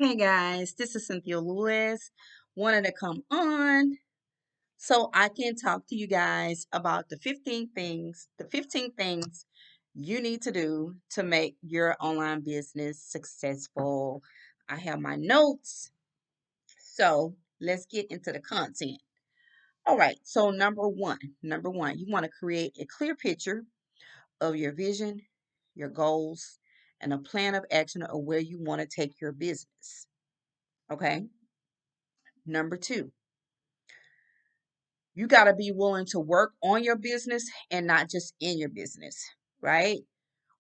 Hey guys, this is Cynthia Lewis. Wanted to come on so I can talk to you guys about the 15 things you need to do to make your online business successful. I have my notes, so let's get into the content. All right, so number one, you want to create a clear picture of your vision, your goals, and a plan of action of where you want to take your business. Okay. Number two, you got to be willing to work on your business and not just in your business, right?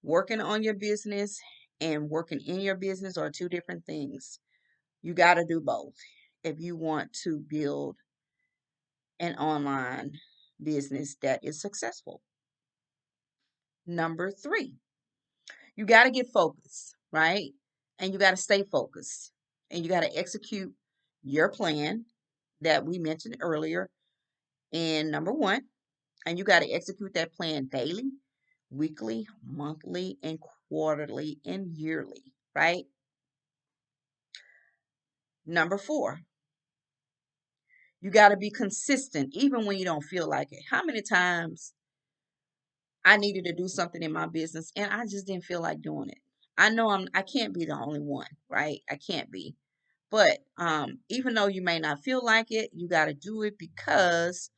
Working on your business and working in your business are two different things. You got to do both if you want to build an online business that is successful. Number three, you got to get focused, right? And you got to stay focused and you got to execute your plan that we mentioned earlier in number one. And you got to execute that plan daily, weekly, monthly, and quarterly and yearly, right? Number four, you got to be consistent even when you don't feel like it. How many times I needed to do something in my business and I just didn't feel like doing it? I know I can't be the only one, right? I can't be. But even though you may not feel like it, you got to do it because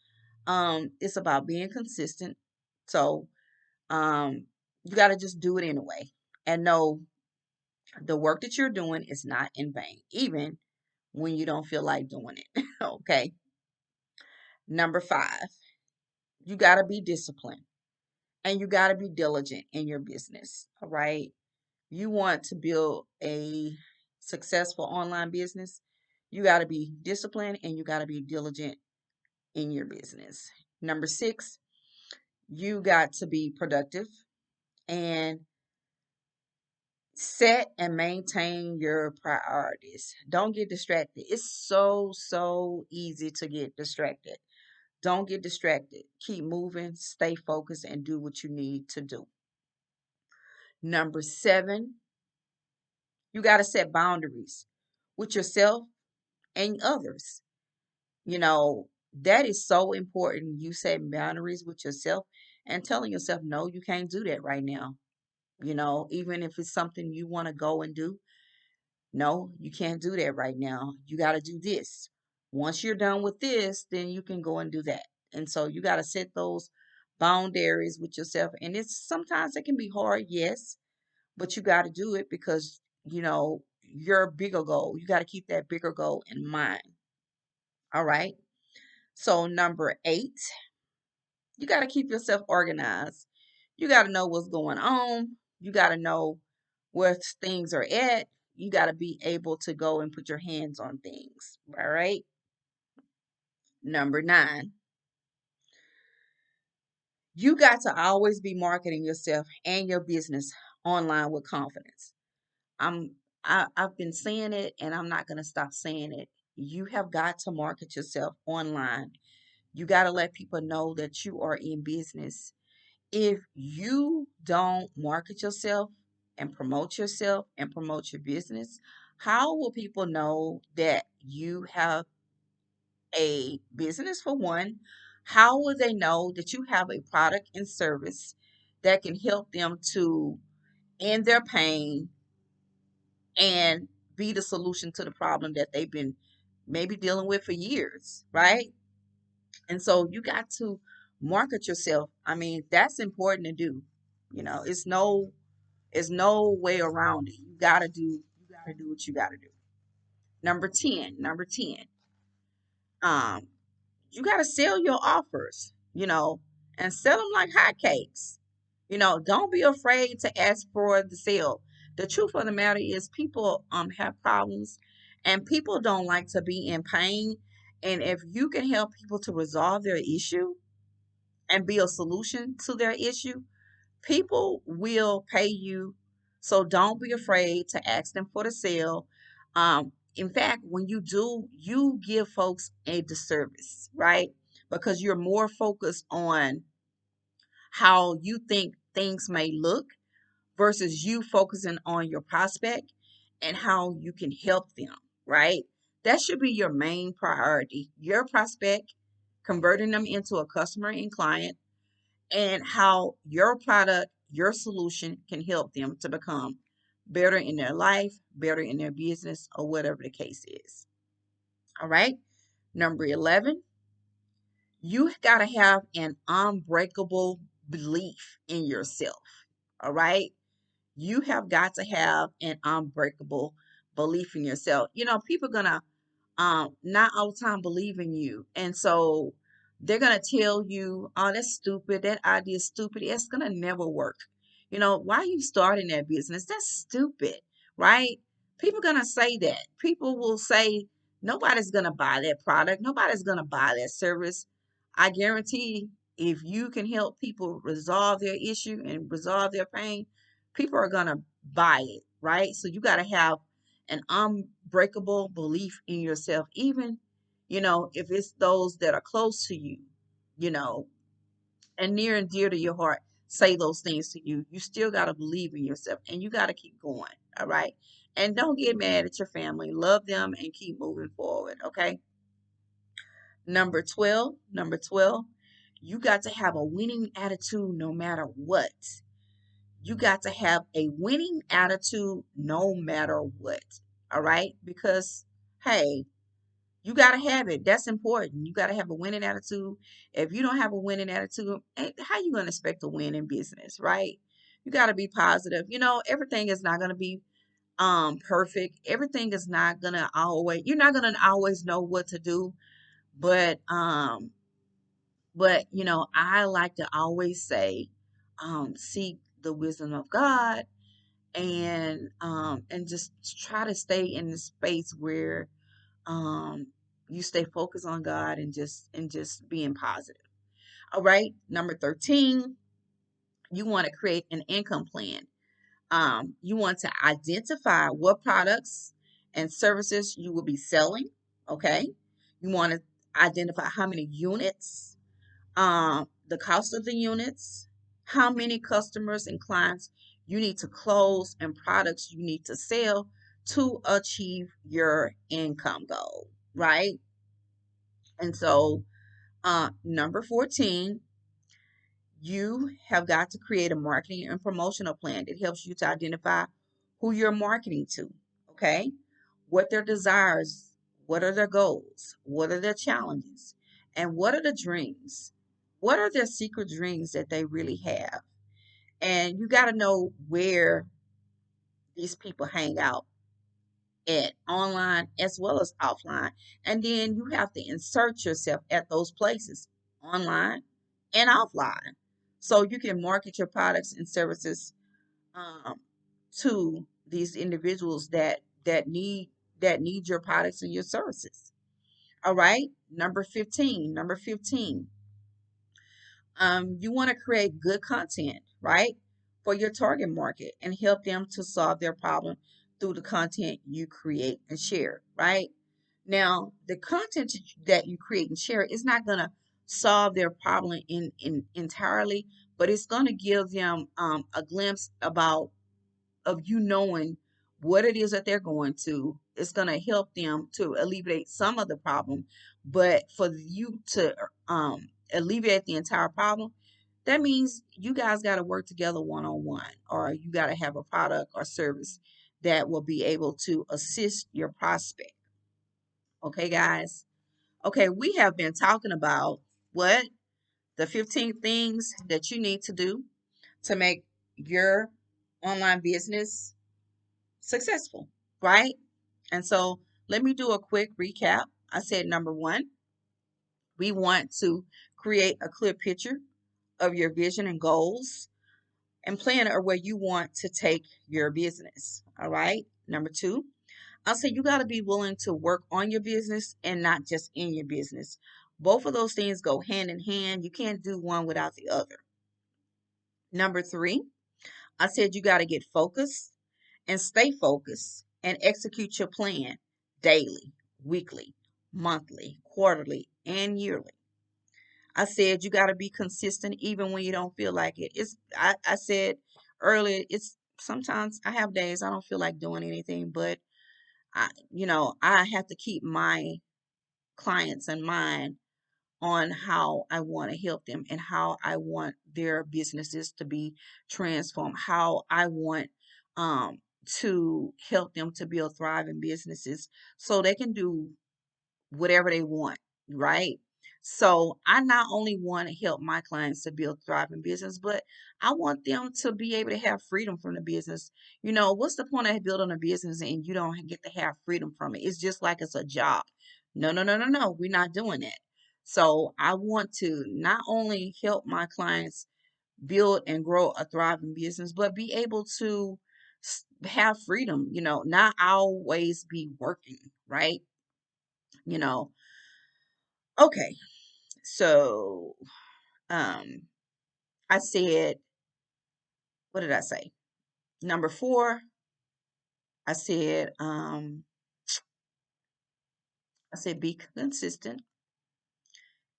it's about being consistent. So um, you got to just do it anyway and know the work that you're doing is not in vain, even when you don't feel like doing it. Okay. Number five, you got to be disciplined and you got to be diligent in your business. All right. You want to build a successful online business, you got to be disciplined and you got to be diligent in your business. Number six, you got to be productive and set and maintain your priorities. Don't get distracted. It's so easy to get distracted. Don't get distracted. Keep moving, stay focused, and do what you need to do. Number seven, you got to set boundaries with yourself and others. You know, that is so important. You set boundaries with yourself and telling yourself, no, you can't do that right now. Even if it's something you want to go and do, no, you can't do that right now. You got to do this. Once you're done with this, then you can go and do that. And so you got to set those boundaries with yourself. And it's sometimes it can be hard, yes, but you got to do it because, your bigger goal. You got to keep that bigger goal in mind. All right. So, number eight, you got to keep yourself organized. You got to know what's going on. You got to know where things are at. You got to be able to go and put your hands on things. All right. Number nine, you got to always be marketing yourself and your business online with confidence. I've been saying it and I'm not going to stop saying it. You have got to market yourself online. You got to let people know that you are in business. If you don't market yourself and promote your business, how will people know that you have a business for one? How will they know that you have a product and service that can help them to end their pain and be the solution to the problem that they've been maybe dealing with for years, right? And so you got to market yourself. I mean, that's important to do. It's no way around it. You gotta do what you gotta do. Number 10, um, you gotta sell your offers, and sell them like hotcakes. Don't be afraid to ask for the sale. The truth of the matter is people have problems and people don't like to be in pain. And if you can help people to resolve their issue and be a solution to their issue, people will pay you. So don't be afraid to ask them for the sale. In fact, when you do, you give folks a disservice, right? Because you're more focused on how you think things may look versus you focusing on your prospect. and how you can help them, right? That should be your main priority. Your prospect, converting them into a customer and client, and how your product, your solution can help them to become better in their life, better in their business, or whatever the case is. All right. Number 11, you got to have an unbreakable belief in yourself. All right. You have got to have an unbreakable belief in yourself. You know, people gonna not all the time believe in you, and so they're gonna tell you, oh, that's stupid, that idea is stupid, it's gonna never work. You know, why are you starting that business? That's stupid, right? People gonna say that. People will say nobody's gonna buy that product, nobody's gonna buy that service. I guarantee if you can help people resolve their issue and resolve their pain, people are going to buy it, right? So you got to have an unbreakable belief in yourself, even, if it's those that are close to you, you know, and near and dear to your heart, say those things to you. You still got to believe in yourself and you got to keep going, all right? And don't get mad at your family. Love them and keep moving forward, okay? Number 12, you got to have a winning attitude no matter what. You got to have a winning attitude no matter what. All right? Because, hey, you got to have it. That's important. You got to have a winning attitude. If you don't have a winning attitude, how you going to expect to win in business, right? You got to be positive. You know, everything is not going to be perfect. Everything is not going to always, you're not going to always know what to do, but I like to always say seek the wisdom of God, and just try to stay in the space where um you stay focused on God and just being positive. All right. Number 13, you want to create an income plan. You want to identify what products and services you will be selling. Okay. You want to identify how many units, the cost of the units, how many customers and clients you need to close, and products you need to sell to achieve your income goal, right? And so, number 14, you have got to create a marketing and promotional plan that helps you to identify who you're marketing to, okay? What their desires, what are their goals, what are their challenges, and what are the dreams? What are their secret dreams that they really have? And you got to know where these people hang out at, online as well as offline. And then you have to insert yourself at those places, online and offline. So you can market your products and services um, to these individuals that need your products and your services. All right. Number 15. Number 15. You want to create good content, right, for your target market and help them to solve their problem through the content you create and share, right? Now, the content that you create and share is not going to solve their problem in entirely, but it's going to give them a glimpse of you knowing what it is that they're going to. It's going to help them to alleviate some of the problem, but for you to alleviate the entire problem, that means you guys got to work together one on one, or you got to have a product or service that will be able to assist your prospect. Okay, guys. Okay, we have been talking about what the 15 things that you need to do to make your online business successful, right? And so let me do a quick recap. I said number one, we want to create a clear picture of your vision and goals and plan or where you want to take your business. All right. Number two, I'll say you got to be willing to work on your business and not just in your business. Both of those things go hand in hand. You can't do one without the other. Number three, I said you got to get focused and stay focused and execute your plan daily, weekly, monthly, quarterly, and yearly. I said you got to be consistent even when you don't feel like it. I said earlier, it's sometimes I have days I don't feel like doing anything, but I have to keep my clients in mind on how I want to help them and how I want their businesses to be transformed, how I want um, to help them to build thriving businesses so they can do whatever they want, right? So I not only want to help my clients to build thriving business, but I want them to be able to have freedom from the business. What's the point of building a business and you don't get to have freedom from it? It's just like it's a job. No, no, no, no, no. We're not doing that. So I want to not only help my clients build and grow a thriving business, but be able to have freedom, not always be working, right? You know, okay. So, um, I said, what did I say? Number four, I said, be consistent.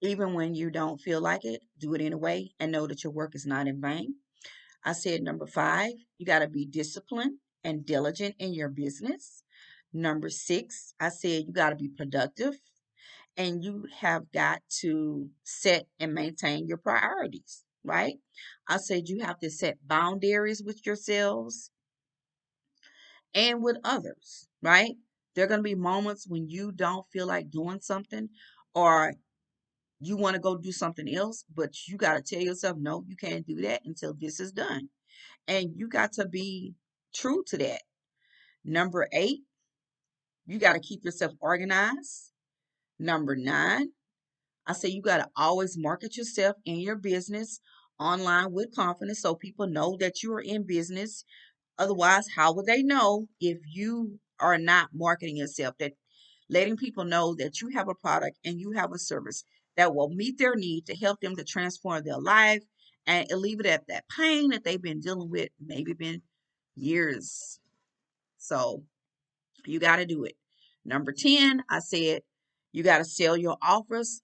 Even when you don't feel like it, do it anyway and know that your work is not in vain. I said, number five, you got to be disciplined and diligent in your business. Number six, I said, you got to be productive and you have got to set and maintain your priorities, right? I said you have to set boundaries with yourselves and with others, right? There are going to be moments when you don't feel like doing something or you want to go do something else, but you got to tell yourself, no, you can't do that until this is done. And you got to be true to that. Number eight, you got to keep yourself organized. Number nine, I say you got to always market yourself and your business online with confidence so people know that you are in business. Otherwise, how would they know if you are not marketing yourself? That letting people know that you have a product and you have a service that will meet their need to help them to transform their life and alleviate that pain that they've been dealing with, maybe been years. So you got to do it. Number 10, I said you got to sell your offers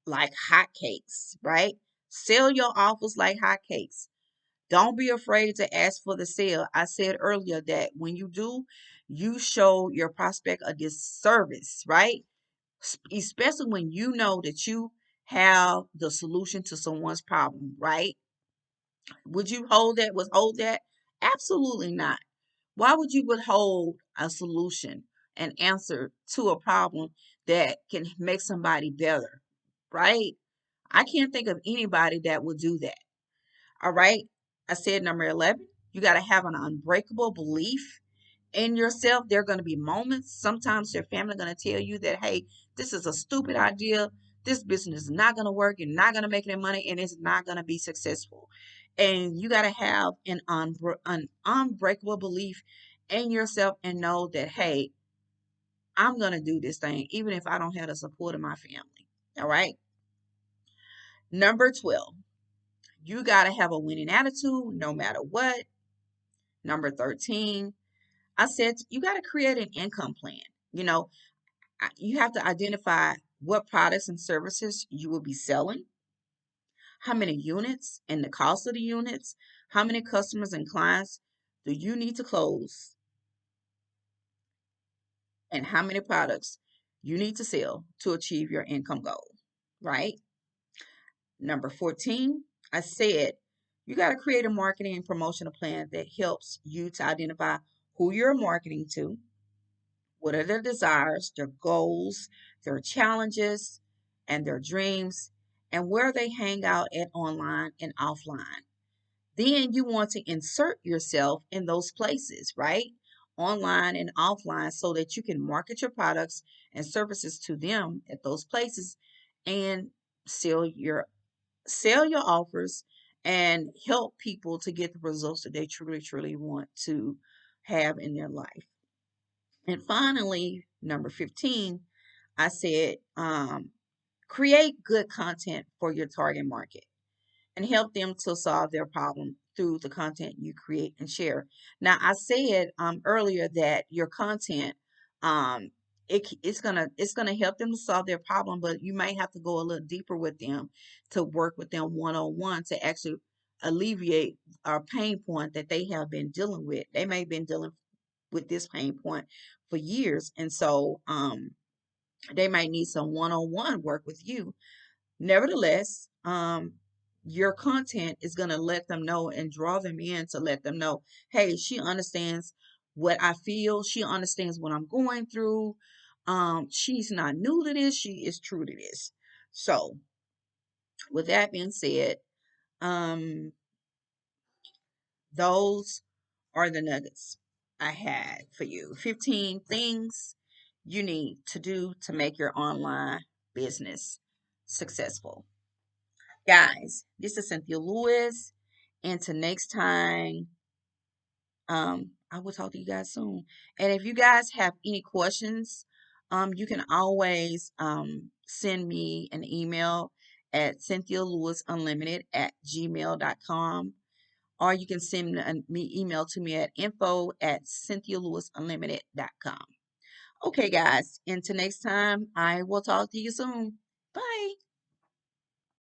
like hotcakes, right? Sell your offers like hotcakes. Don't be afraid to ask for the sale. I said earlier that when you do, you show your prospect a disservice, right? Especially when you know that you have the solution to someone's problem, right? Would you withhold that? Absolutely not. Why would you withhold a solution, an answer to a problem that can make somebody better, right? I can't think of anybody that would do that. All right. I said number 11, you got to have an unbreakable belief in yourself. There are going to be moments, sometimes your family going to tell you that, hey, this is a stupid idea. This business is not going to work. You're not going to make any money and it's not going to be successful. And you got to have an unbreakable belief in yourself and know that, hey, I'm going to do this thing, even if I don't have the support of my family. All right. Number 12, you got to have a winning attitude no matter what. Number 13, I said you got to create an income plan. You know, you have to identify what products and services you will be selling, how many units and the cost of the units, how many customers and clients do you need to close, and how many products you need to sell to achieve your income goal, right? Number 14, I said you got to create a marketing and promotional plan that helps you to identify who you're marketing to, what are their desires, their goals, their challenges, and their dreams, and where they hang out at online and offline. Then you want to insert yourself in those places, right? Online and offline, so that you can market your products and services to them at those places and sell your offers and help people to get the results that they truly, truly want to have in their life. And finally, number 15, I said, create good content for your target market and help them to solve their problem through the content you create and share. Now, I said earlier that your content, um, it's gonna help them to solve their problem, but you might have to go a little deeper with them to work with them one on one to actually alleviate our pain point that they have been dealing with. They may have been dealing with this pain point for years, and so they might need some one-on-one work with you. Nevertheless, your content is going to let them know and draw them in to let them know, hey, she understands what I feel. She understands what I'm going through. She's not new to this. She is true to this. So, with that being said, um, those are the nuggets I had for you. 15 things you need to do to make your online business successful. Guys, this is Cynthia Lewis. Until next time, I will talk to you guys soon. And if you guys have any questions, you can always send me an email at cynthialewisunlimited@gmail.com, or you can send me email to me at info@cynthialewisunlimited.com. Okay, guys, until next time, I will talk to you soon. Bye.